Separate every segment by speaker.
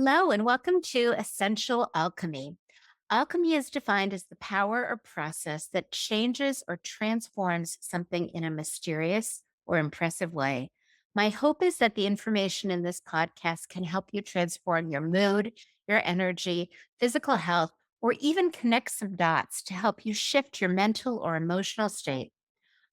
Speaker 1: Hello, and welcome to Essential Alchemy. Alchemy is defined as the power or process that changes or transforms something in a mysterious or impressive way. My hope is that the information in this podcast can help you transform your mood, your energy, physical health, or even connect some dots to help you shift your mental or emotional state.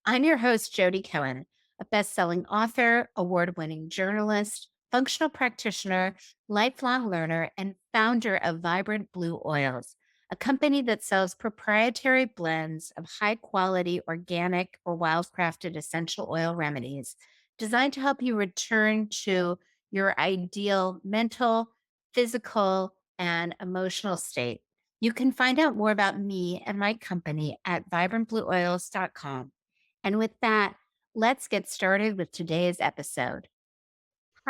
Speaker 1: I'm your host, Jodi Cohen, a best-selling author, award-winning journalist, functional practitioner, lifelong learner, and founder of Vibrant Blue Oils, a company that sells proprietary blends of high-quality organic or wild-crafted essential oil remedies designed to help you return to your ideal mental, physical, and emotional state. You can find out more about me and my company at vibrantblueoils.com. And with that, let's get started with today's episode.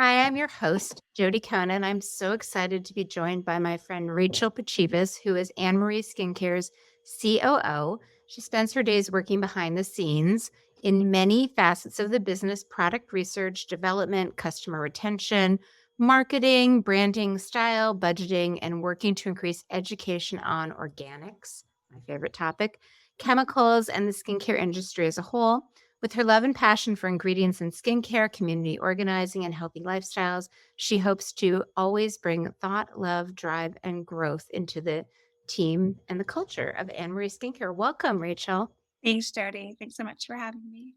Speaker 1: Hi, I'm your host, Jodi Conan. I'm so excited to be joined by my friend Rachel Pachiavas, who is Annmarie Skincare's COO. She spends her days working behind the scenes in many facets of the business: product research, development, customer retention, marketing, branding, style, budgeting, and working to increase education on organics, my favorite topic, chemicals, and the skincare industry as a whole. With her love and passion for ingredients in skincare, community organizing, and healthy lifestyles, she hopes to always bring thought, love, drive, and growth into the team and the culture of Annmarie Skincare. Welcome, Rachel.
Speaker 2: Thanks, Jody. Thanks so much for having me.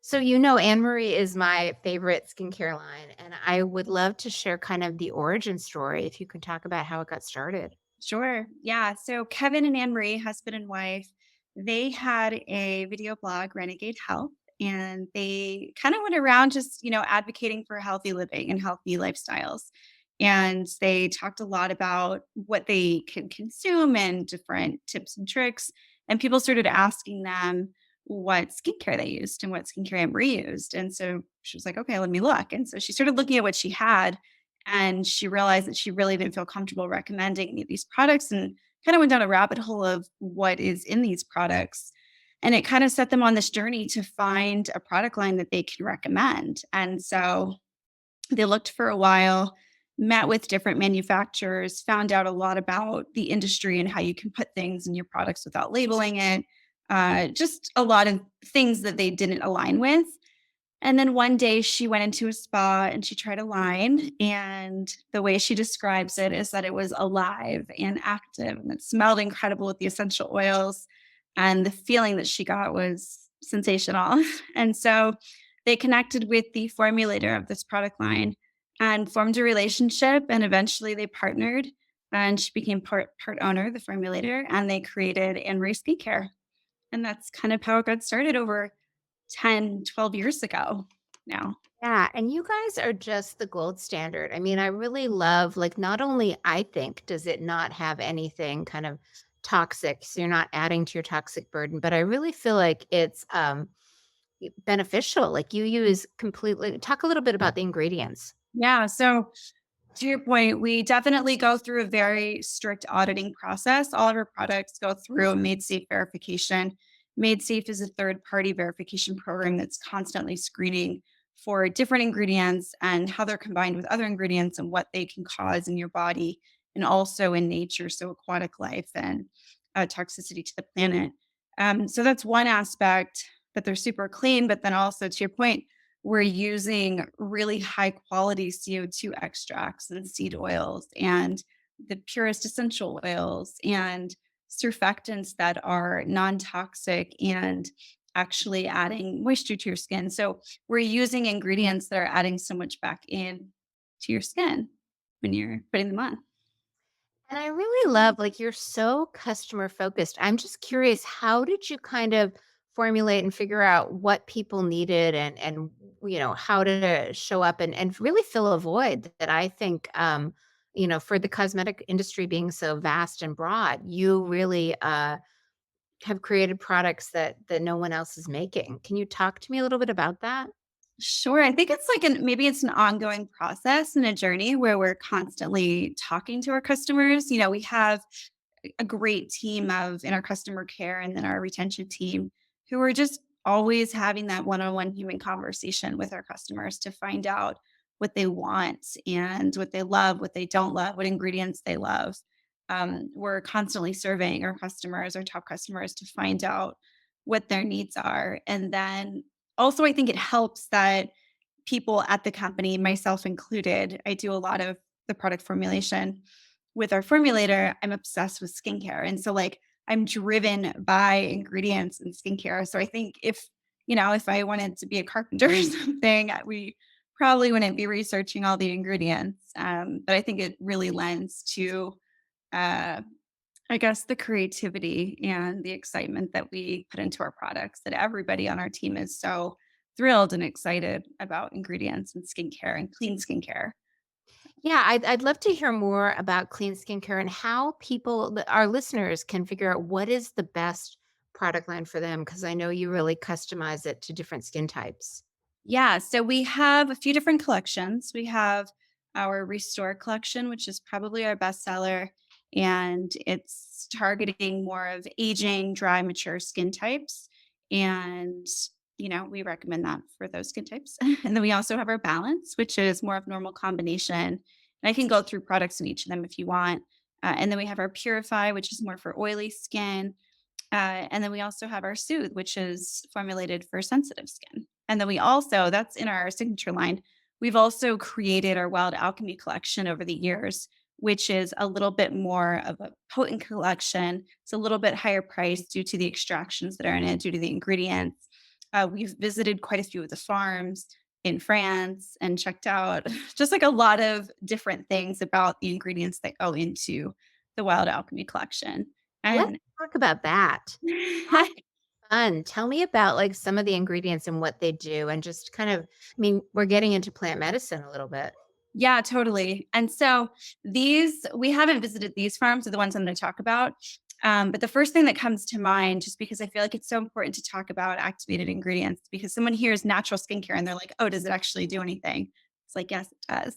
Speaker 1: So, you know, Annmarie is my favorite skincare line, and I would love to share kind of the origin story if you could talk about how it got started.
Speaker 2: Sure. Yeah. So Kevin and Anne Marie, husband and wife, they had a video blog, Renegade Health, and they kind of went around just, advocating for healthy living and healthy lifestyles. And they talked a lot about what they can consume and different tips and tricks. And people started asking them what skincare they used and what skincare Anne Marie used. And so she was like, okay, let me look. And so she started looking at what she had and she realized that she really didn't feel comfortable recommending any of these products and kind of went down a rabbit hole of what is in these products. And it kind of set them on this journey to find a product line that they can recommend. And so they looked for a while, met with different manufacturers, found out a lot about the industry and how you can put things in your products without labeling it. Just a lot of things that they didn't align with. And then one day she went into a spa and she tried a line. And the way she describes it is that it was alive and active and it smelled incredible with the essential oils. And the feeling that she got was sensational. And so they connected with the formulator of this product line and formed a relationship. And eventually they partnered and she became part owner, the formulator, and they created Anne-Marie Skincare. And that's kind of how it got started over 10, 12 years ago now.
Speaker 1: Yeah, and you guys are just the gold standard. I mean, I really love, like, not only I think does it not have anything kind of toxic, so you're not adding to your toxic burden, but I really feel like it's beneficial. Like, you use completely talk a little bit about the ingredients.
Speaker 2: Yeah. So to your point, we definitely go through a very strict auditing process. All of our products go through a Made Safe verification. Made Safe is a third party verification program that's constantly screening for different ingredients and how they're combined with other ingredients and what they can cause in your body and also in nature. So, aquatic life and toxicity to the planet. So, that's one aspect that they're super clean. But then also, to your point, we're using really high quality CO2 extracts and seed oils and the purest essential oils and surfactants that are non toxic and actually adding moisture to your skin. So we're using ingredients that are adding so much back in to your skin when you're putting them on.
Speaker 1: And I really love, like, you're so customer focused. I'm just curious, how did you kind of formulate and figure out what people needed and how to show up and really fill a void that I think for the cosmetic industry being so vast and broad, you really have created products that no one else is making. Can you talk to me a little bit about that?
Speaker 2: Sure. I think it's like maybe it's an ongoing process and a journey where we're constantly talking to our customers. We have a great team of in our customer care and then our retention team who are just always having that one-on-one human conversation with our customers to find out what they want and what they love, what they don't love, what ingredients they love. We're constantly surveying our customers, our top customers, to find out what their needs are. And then also, I think it helps that people at the company, myself included, I do a lot of the product formulation with our formulator. I'm obsessed with skincare. And so, like, I'm driven by ingredients and skincare. So I think if I wanted to be a carpenter or something, we probably wouldn't be researching all the ingredients. But I think it really lends to, uh, I guess, the creativity and the excitement that we put into our products, that everybody on our team is so thrilled and excited about ingredients and skincare and clean skincare.
Speaker 1: Yeah, I'd love to hear more about clean skincare and how our listeners can figure out what is the best product line for them, because I know you really customize it to different skin types.
Speaker 2: Yeah, so we have a few different collections. We have our Restore collection, which is probably our best seller, and it's targeting more of aging, dry, mature skin types. And, we recommend that for those skin types. And then we also have our Balance, which is more of normal combination. And I can go through products in each of them if you want. And then we have our Purify, which is more for oily skin. And then we also have our Soothe, which is formulated for sensitive skin. And then that's in our signature line. We've also created our Wild Alchemy collection over the years, which is a little bit more of a potent collection. It's a little bit higher price due to the extractions that are in it, due to the ingredients. We've visited quite a few of the farms in France and checked out just like a lot of different things about the ingredients that go into the Wild Alchemy collection.
Speaker 1: Let's
Speaker 2: And
Speaker 1: talk about that. How fun. Tell me about like some of the ingredients and what they do and just kind of, I mean, we're getting into plant medicine a little bit.
Speaker 2: Yeah, totally. And so we haven't visited these farms, are the ones I'm going to talk about. But the first thing that comes to mind, just because I feel like it's so important to talk about activated ingredients, because someone hears natural skincare and they're like, oh, does it actually do anything? It's like, yes, it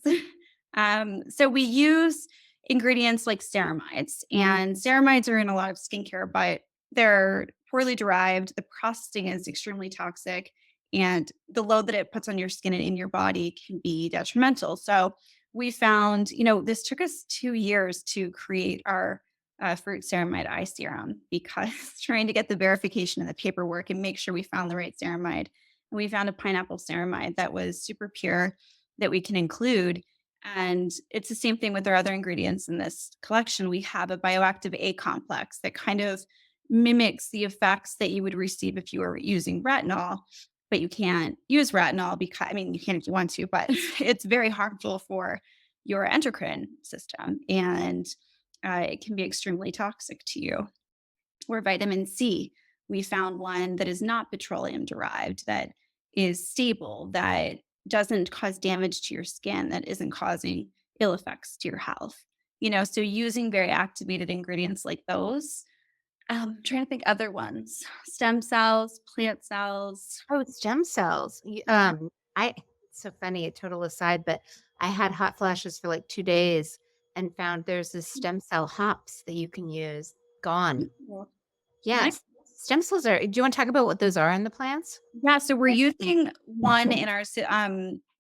Speaker 2: does. So we use ingredients like ceramides, and ceramides are in a lot of skincare, but they're poorly derived. The processing is extremely toxic, and the load that it puts on your skin and in your body can be detrimental. So we found, this took us 2 years to create our fruit ceramide eye serum, because trying to get the verification and the paperwork and make sure we found the right ceramide. And we found a pineapple ceramide that was super pure that we can include. And it's the same thing with our other ingredients in this collection. We have a bioactive A complex that kind of mimics the effects that you would receive if you were using retinol, but you can't use retinol because, I mean, you can if you want to, but it's very harmful for your endocrine system, and it can be extremely toxic to you. Or vitamin C. We found one that is not petroleum derived, that is stable, that doesn't cause damage to your skin, that isn't causing ill effects to your health. So using very activated ingredients like those. Trying to think other ones. Stem cells, plant cells.
Speaker 1: Oh, stem cells. I it's so funny, a total aside, but I had hot flashes for like 2 days and found there's this stem cell hops that you can use. Gone.
Speaker 2: Well, nice.
Speaker 1: Yes. Stem cells are, do you want to talk about what those are in the plants?
Speaker 2: Yeah, so we're using one in our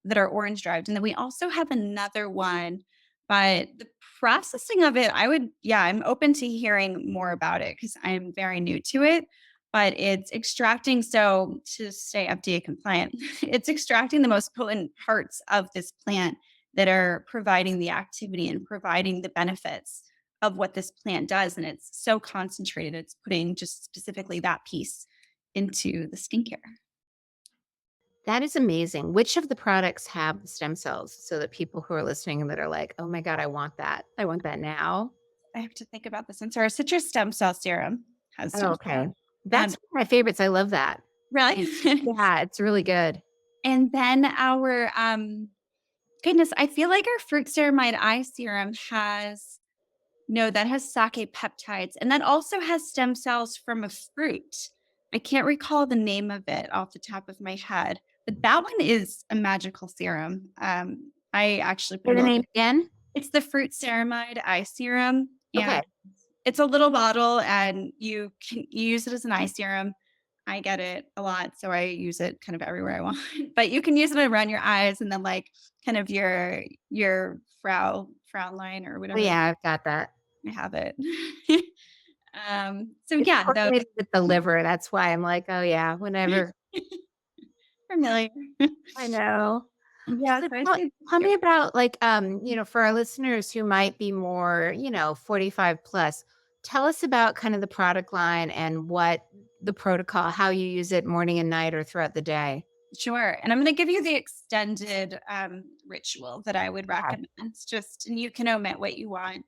Speaker 2: that are orange derived, and then we also have another one, but the processing of it, I'm open to hearing more about it because I'm very new to it. But it's extracting, so to stay FDA compliant, it's extracting the most potent parts of this plant that are providing the activity and providing the benefits of what this plant does. And it's so concentrated, it's putting just specifically that piece into the skincare.
Speaker 1: That is amazing. Which of the products have the stem cells so that people who are listening that are like, oh my God, I want that. I want that now.
Speaker 2: I have to think about this. And so our citrus stem cell serum has
Speaker 1: Oh,
Speaker 2: stem
Speaker 1: okay.
Speaker 2: cells.
Speaker 1: That's one of my favorites. I love that.
Speaker 2: Really?
Speaker 1: Yeah, it's really good.
Speaker 2: And then our goodness, I feel like our fruit ceramide eye serum has no, that has sake peptides, and that also has stem cells from a fruit. I can't recall the name of it off the top of my head, but that one is a magical serum. I actually put
Speaker 1: Say
Speaker 2: a
Speaker 1: the
Speaker 2: little
Speaker 1: name
Speaker 2: bit.
Speaker 1: again.
Speaker 2: It's the fruit ceramide eye serum,
Speaker 1: Okay.
Speaker 2: and it's a little bottle, and you use it as an eye serum. I get it a lot, so I use it kind of everywhere I want. But you can use it around your eyes and then, like, kind of your frown line or
Speaker 1: Oh,
Speaker 2: whatever
Speaker 1: yeah, I've got that.
Speaker 2: I have it. So
Speaker 1: It's
Speaker 2: yeah, those
Speaker 1: coordinated with the liver, that's why I'm like, "Oh, yeah, whenever."
Speaker 2: familiar.
Speaker 1: I know.
Speaker 2: Yeah,
Speaker 1: So
Speaker 2: so I'd
Speaker 1: tell
Speaker 2: say
Speaker 1: tell
Speaker 2: yeah,
Speaker 1: me about, like, for our listeners who might be more, 45 plus, tell us about kind of the product line and what the protocol, how you use it morning and night or throughout the day.
Speaker 2: sure. And I'm gonna give you the extended ritual that I would
Speaker 1: Okay.
Speaker 2: recommend. Just and you can omit what you want.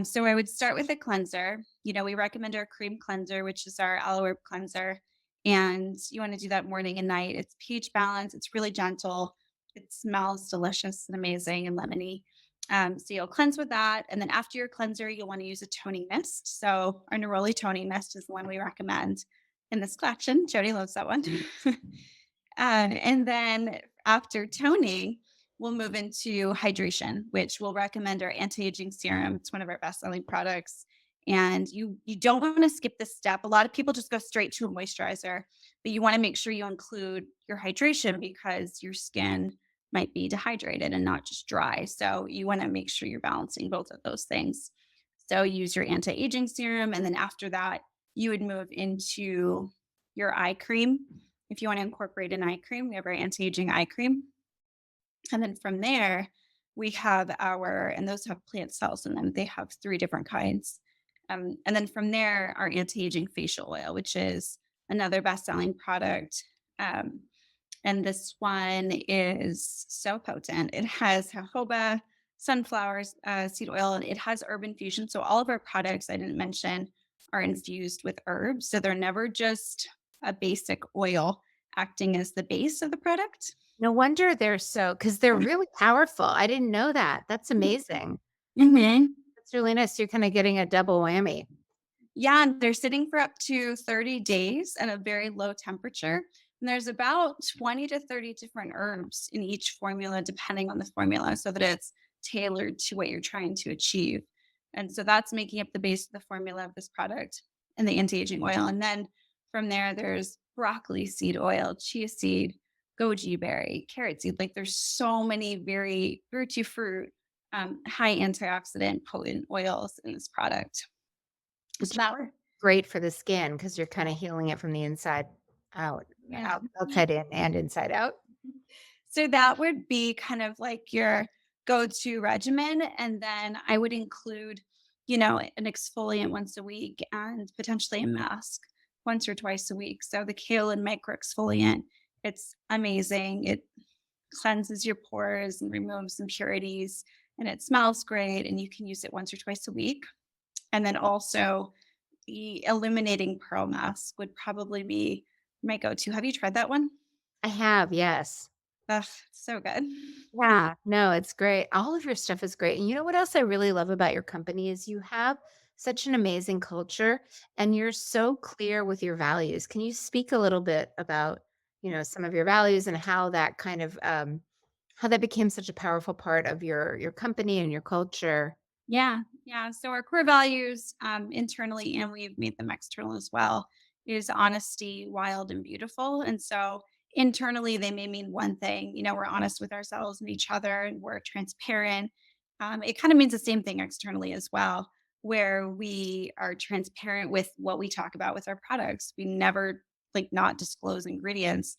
Speaker 2: So I would start with a cleanser. We recommend our cream cleanser, which is our aloe herb cleanser. And you want to do that morning and night. It's pH balance, it's really gentle, it smells delicious and amazing and lemony. So you'll cleanse with that. And then after your cleanser, you'll want to use a toning mist. So our neroli toning mist is the one we recommend in this collection. Jody loves that one. And then after toning, we'll move into hydration, which we'll recommend our anti-aging serum. It's one of our best-selling products. And you don't want to skip this step. A lot of people just go straight to a moisturizer, but you want to make sure you include your hydration because your skin might be dehydrated and not just dry. So you want to make sure you're balancing both of those things. So use your anti-aging serum, and then after that, you would move into your eye cream. If you want to incorporate an eye cream, we have our anti-aging eye cream. And then from there, we have and those have plant cells in them. They have three different kinds. And then from there, our anti-aging facial oil, which is another best-selling product. Um, and this one is so potent. It has jojoba, sunflowers, seed oil, and it has herb infusion. So all of our products I didn't mention are infused with herbs. So they're never just a basic oil acting as the base of the product.
Speaker 1: No wonder they're so, because 'cause they're really powerful. I didn't know that. That's amazing.
Speaker 2: Mhm.
Speaker 1: That's really nice. You're kinda getting a double whammy.
Speaker 2: Yeah, and they're sitting for up to 30 days at a very low temperature. And there's about 20 to 30 different herbs in each formula, depending on the formula, so that it's tailored to what you're trying to achieve. And so that's making up the base of the formula of this product and the anti aging oil. And then from there, there's broccoli seed oil, chia seed, goji berry, carrot seed. Like there's so many very fruity fruit, high antioxidant, potent oils in this product. So
Speaker 1: Which
Speaker 2: that were
Speaker 1: great for the skin because 'cause you're kinda healing it from the inside out,
Speaker 2: yeah.
Speaker 1: outside in and inside out.
Speaker 2: So that would be kind of like your go-to regimen, and then I would include, an exfoliant once a week and potentially a mask once or twice a week. So the kaolin micro exfoliant, it's amazing. It cleanses your pores and removes impurities, and it smells great, and you can use it once or twice a week. And then also the illuminating pearl mask would probably be my go-to. Have you tried that one?
Speaker 1: I have, yes.
Speaker 2: Ugh, so good.
Speaker 1: Yeah, no, it's great. All of your stuff is great. And you know what else I really love about your company is you have such an amazing culture and you're so clear with your values. Can you speak a little bit about, some of your values and how that kind of how that became such a powerful part of your company and your culture?
Speaker 2: Yeah, yeah. So our core values internally, and we've made them external as well, is honesty, wild, and beautiful. And so internally, they may mean one thing. We're honest with ourselves and each other, and we're transparent. It kind of means the same thing externally as well, where we are transparent with what we talk about with our products. We never like not disclose ingredients.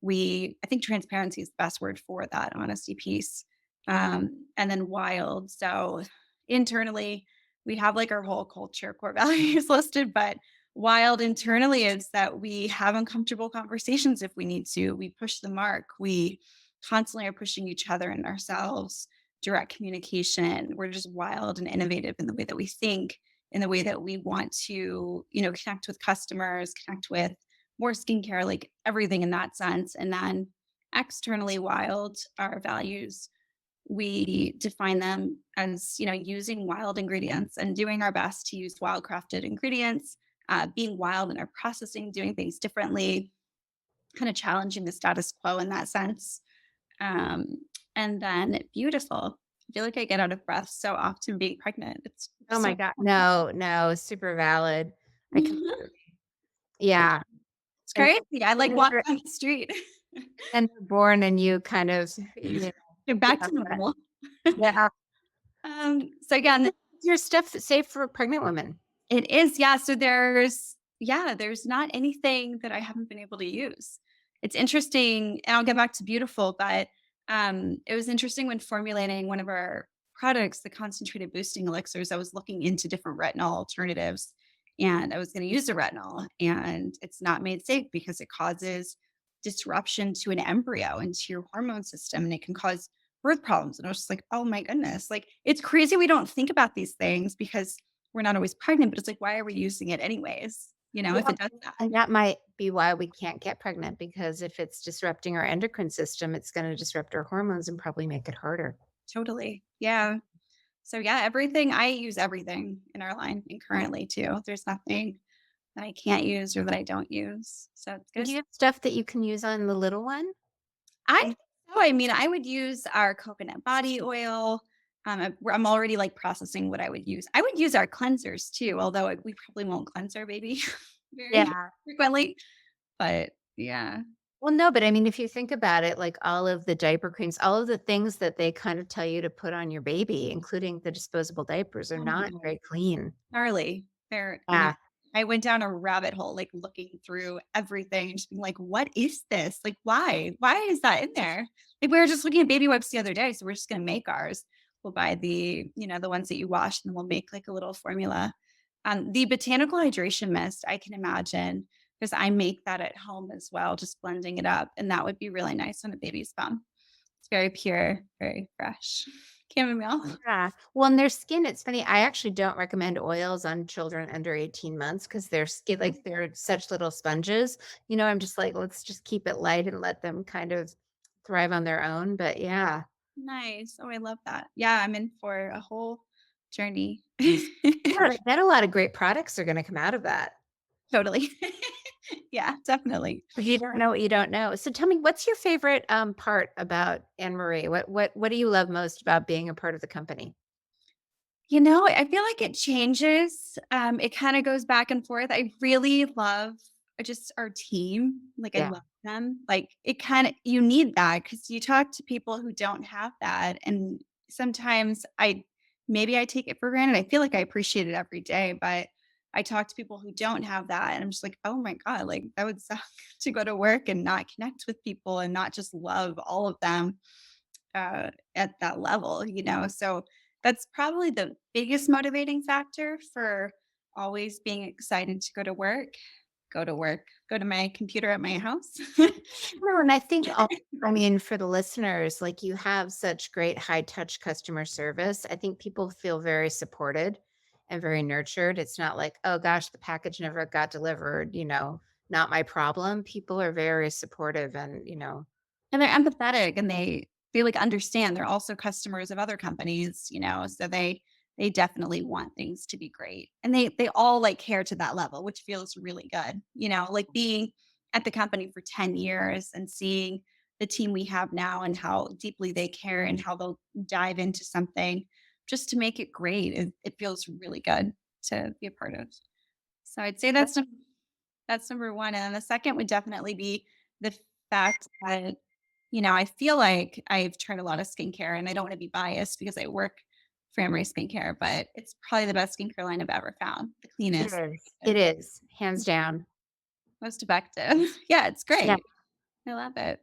Speaker 2: I think transparency is the best word for that honesty piece. And then wild. So internally, we have like our whole culture core values listed, but wild internally is that we have uncomfortable conversations if we need to. We push the mark. We constantly are pushing each other and ourselves, direct communication. We're just wild and innovative in the way that we think, in the way that we want to, connect with customers, connect with more skincare, like everything in that sense. And then externally wild, our values we define them as using wild ingredients and doing our best to use wild crafted ingredients, being wild in our processing, doing things differently, kind of challenging the status quo in that sense. um, and then beautiful. I feel like I get out of breath so often being pregnant. It's
Speaker 1: Oh my
Speaker 2: so
Speaker 1: god. No, no, super valid. I completely. Yeah.
Speaker 2: It's
Speaker 1: And
Speaker 2: crazy. I like
Speaker 1: then
Speaker 2: walk
Speaker 1: they're
Speaker 2: down the street.
Speaker 1: born and you kind of,
Speaker 2: You're back
Speaker 1: yeah,
Speaker 2: to normal.
Speaker 1: yeah.
Speaker 2: So again,
Speaker 1: Your stuff safe for pregnant women.
Speaker 2: it is, yeah. So there's not anything that I haven't been able to use. It's interesting, and I'll get back to beautiful, but it was interesting when formulating one of our products, the concentrated boosting elixirs. I was looking into different retinol alternatives, and I was going to use the retinol, and it's not made safe because it causes disruption to an embryo and to your hormone system, and it can cause birth problems. And I was just like, oh my goodness, like it's crazy we don't think about these things because we're not always pregnant, but it's like, why are we using it anyways? If
Speaker 1: Yeah,
Speaker 2: it does that.
Speaker 1: and that might be why we can't get pregnant because if it's disrupting our endocrine system, it's gonna disrupt our hormones and probably make it harder.
Speaker 2: Totally. Yeah. So yeah, everything I use everything in our line and currently too. There's nothing that I can't use or that I don't use. So it's
Speaker 1: And
Speaker 2: good.
Speaker 1: do you have stuff that you can use on the little one?
Speaker 2: I think so. I mean, I would use our coconut body oil. I'm already like processing what I would use. I would use our cleansers too, although we probably won't cleanse our baby very
Speaker 1: Yeah.
Speaker 2: frequently. But yeah.
Speaker 1: Well, no, but I mean, if you think about it, like all of the diaper creams, all of the things that they kind of tell you to put on your baby, including the disposable diapers, are
Speaker 2: Oh
Speaker 1: not
Speaker 2: my.
Speaker 1: very clean.
Speaker 2: Gnarly. They're gnar
Speaker 1: Yeah.
Speaker 2: I went down a rabbit hole, like, looking through everything, just being like, "What is this? Like, why? Why is that in there?" Like, we were just looking at baby wipes the other day, so we're just gonna make ours. We'll buy the ones that you wash, and then we'll make, like, a little formula. The botanical hydration mist, I can imagine, because I make that at home as well, just blending it up, and that would be really nice on a baby's bum. It's very pure, very fresh. Chamomile.
Speaker 1: Yeah. Well, and their skin, it's funny. I actually don't recommend oils on children under 18 months because their skin, like they're such little sponges. I'm just like, let's just keep it light and let them kind of thrive on their own. But yeah.
Speaker 2: Nice. Oh, I love that. Yeah, I'm in for a whole journey.
Speaker 1: Yeah, I bet a lot of great products are going to come out of that.
Speaker 2: Totally. Yeah, definitely.
Speaker 1: If you don't know what you don't know. So tell me, what's your favorite part about Anne Marie? What do you love most about being a part of the company?
Speaker 2: I feel like it changes. It kind of goes back and forth. I really love just our team. Like I
Speaker 1: Yeah.
Speaker 2: love them. Like it kind of you need that because you talk to people who don't have that. And sometimes maybe I take it for granted. I feel like I appreciate it every day, but I talk to people who don't have that. And I'm just like, oh my God, like that would suck to go to work and not connect with people and not just love all of them at that level. So that's probably the biggest motivating factor for always being excited to go to work, go to my computer at my house.
Speaker 1: No, and I think, I mean, for the listeners, like you have such great high touch customer service. I think people feel very supported and very nurtured. It's not like, oh gosh, the package never got delivered, not my problem. People are very supportive and.
Speaker 2: And they're empathetic and they like understand they're also customers of other companies, so they definitely want things to be great. And they all like care to that level, which feels really good, like being at the company for 10 years and seeing the team we have now and how deeply they care and how they'll dive into something just to make it great. It feels really good to be a part of. So I'd say that's number one. And then the second would definitely be the fact that I feel like I've tried a lot of skincare and I don't want to be biased because I work for Annmarie Skincare, but it's probably the best skincare line I've ever found. The
Speaker 1: It
Speaker 2: cleanest,
Speaker 1: is. It is, hands down.
Speaker 2: most effective. Yeah, it's
Speaker 1: Yeah.
Speaker 2: great. I love it.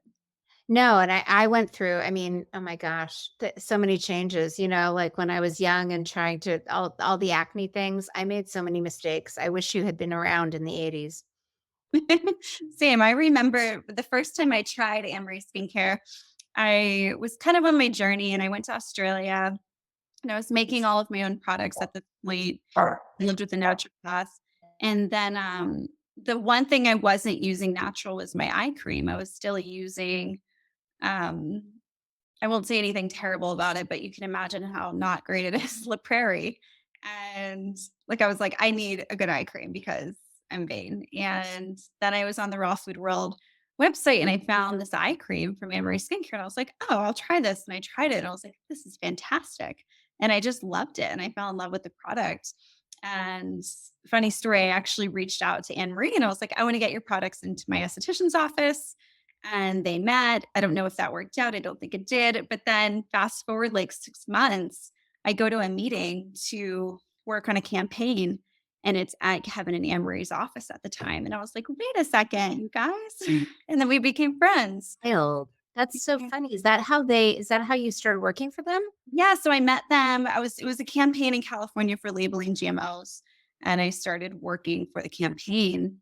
Speaker 1: No, and I went through, I mean, oh my gosh, so many changes, like when I was young and trying to all the acne things, I made so many mistakes. I wish you had been around in the 80s.
Speaker 2: Same. I remember the first time I tried Annmarie Skincare, I was kind of on my journey and I went to Australia and I was making all of my own products at the point. I lived with a naturopath. And then the one thing I wasn't using natural was my eye cream. I was still using um I won't say anything terrible about it, but you can imagine how not great it is, La Prairie. And like I was like, I need a good eye cream because I'm vain. And then I was on the Raw Food World website and I found this eye cream from Annmarie Skincare. And I was like, oh, I'll try this. And I tried it. And I was like, this is fantastic. And I just loved it. And I fell in love with the product. And funny story, I actually reached out to Anne Marie and I was like, I want to get your products into my esthetician's office. And they met. I don't know if that worked out. I don't think it did. But then fast forward like 6 months, I go to a meeting to work on a campaign. And it's at Kevin and Anne Marie's office at the time. And I was like, wait a second, you guys. And then we became friends.
Speaker 1: Wild. That's so
Speaker 2: Yeah.
Speaker 1: funny. Is that how you started working for them?
Speaker 2: Yeah, so I met them. It was a campaign in California for labeling GMOs, and I started working for the campaign.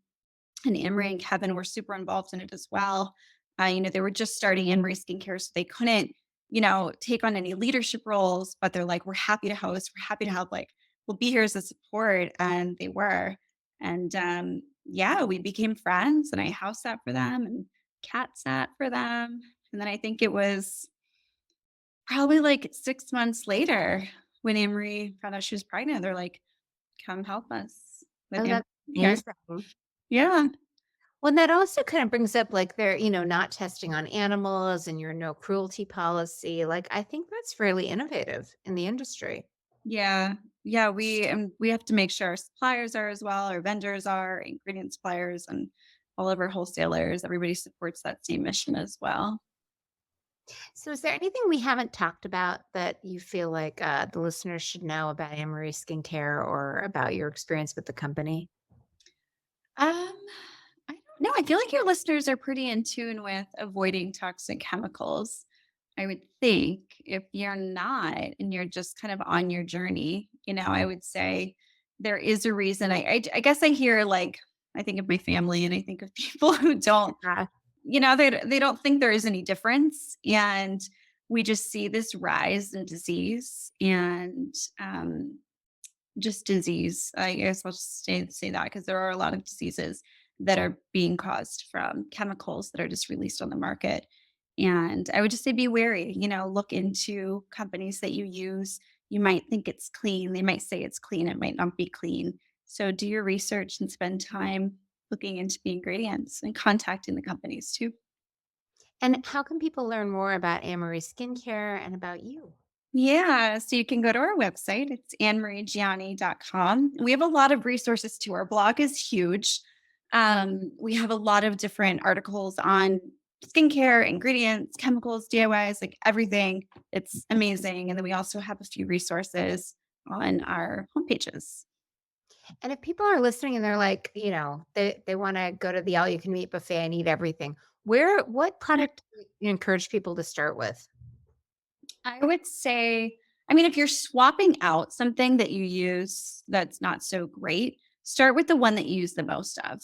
Speaker 2: And Emery and Kevin were super involved in it as well. They were just starting Emery Skincare, so they couldn't, take on any leadership roles. But they're like, "We're happy to host. We're happy to help. Like, we'll be here as a support." And they were, and yeah, we became friends. And I house sat for them and cat sat for them. And then I think it was probably, like, 6 months later when Amory found out she was pregnant, they're like, "Come help us with
Speaker 1: Oh,
Speaker 2: Am
Speaker 1: that's
Speaker 2: you guys."
Speaker 1: amazing.
Speaker 2: Yeah.
Speaker 1: Well, that also kind of brings up like they're, not testing on animals and your no cruelty policy. Like, I think that's fairly innovative in the industry.
Speaker 2: Yeah. Yeah, we have to make sure our suppliers are as well, our vendors are, ingredient suppliers, and all of our wholesalers, everybody supports that same mission as well.
Speaker 1: So, is there anything we haven't talked about that you feel like the listeners should know about Annmarie Skincare or about your experience with the company?
Speaker 2: Um, I don't know, I feel like your listeners are pretty in tune with avoiding toxic chemicals. I would think if you're not and you're just kind of on your journey, I would say there is a reason. I guess I hear like I think of my family and I think of people who don't,
Speaker 1: Yeah.
Speaker 2: they don't think there is any difference, and we just see this rise in disease and just disease. I guess I'll just say that because there are a lot of diseases that are being caused from chemicals that are just released on the market. And I would just say be wary, look into companies that you use. You might think it's clean. They might say it's clean. It might not be clean. So do your research and spend time looking into the ingredients and contacting the companies too.
Speaker 1: And how can people learn more about Annmarie Skincare and about you?
Speaker 2: Yeah, so you can go to our website. It's annemariegianni.com. We have a lot of resources too. Our blog is huge. We have a lot of different articles on skincare, ingredients, chemicals, DIYs, like everything. It's amazing. And then we also have a few resources on our homepages.
Speaker 1: And if people are listening and they're like, they want to go to the all you can eat buffet and eat everything, what product do you encourage people to start with?
Speaker 2: I would say, I mean, if you're swapping out something that you use that's not so great, start with the one that you use the most of.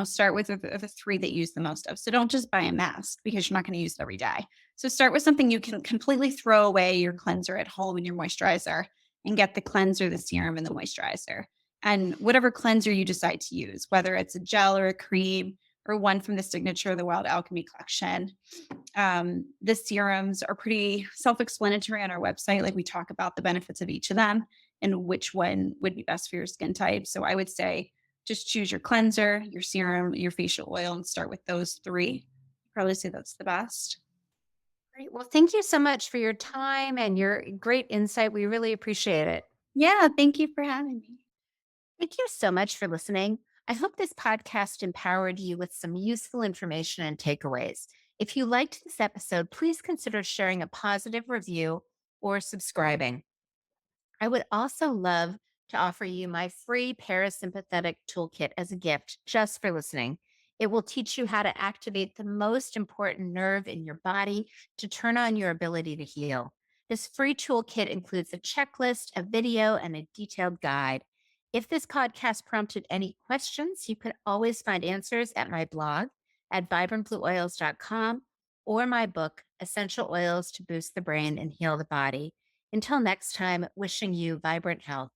Speaker 2: Start with the three that you use the most of. So don't just buy a mask because you're not going to use it every day. So start with something you can completely throw away your cleanser at home and your moisturizer and get the cleanser, the serum, and the moisturizer. And whatever cleanser you decide to use, whether it's a gel or a cream or one from the signature, the Wild Alchemy collection, the serums are pretty self-explanatory on our website. Like we talk about the benefits of each of them and which one would be best for your skin type. So I would say just choose your cleanser, your serum, your facial oil, and start with those three. Probably say that's the best.
Speaker 1: Great. Well, thank you so much for your time and your great insight. We really appreciate it.
Speaker 2: Yeah, thank you for having me.
Speaker 1: Thank you so much for listening. I hope this podcast empowered you with some useful information and takeaways. If you liked this episode, please consider sharing a positive review or subscribing. I would also love to offer you my free parasympathetic toolkit as a gift just for listening. It will teach you how to activate the most important nerve in your body to turn on your ability to heal. This free toolkit includes a checklist, a video, and a detailed guide. If this podcast prompted any questions, you can always find answers at my blog at vibrantblueoils.com or my book, Essential Oils to Boost the Brain and Heal the Body. Until next time, wishing you vibrant health.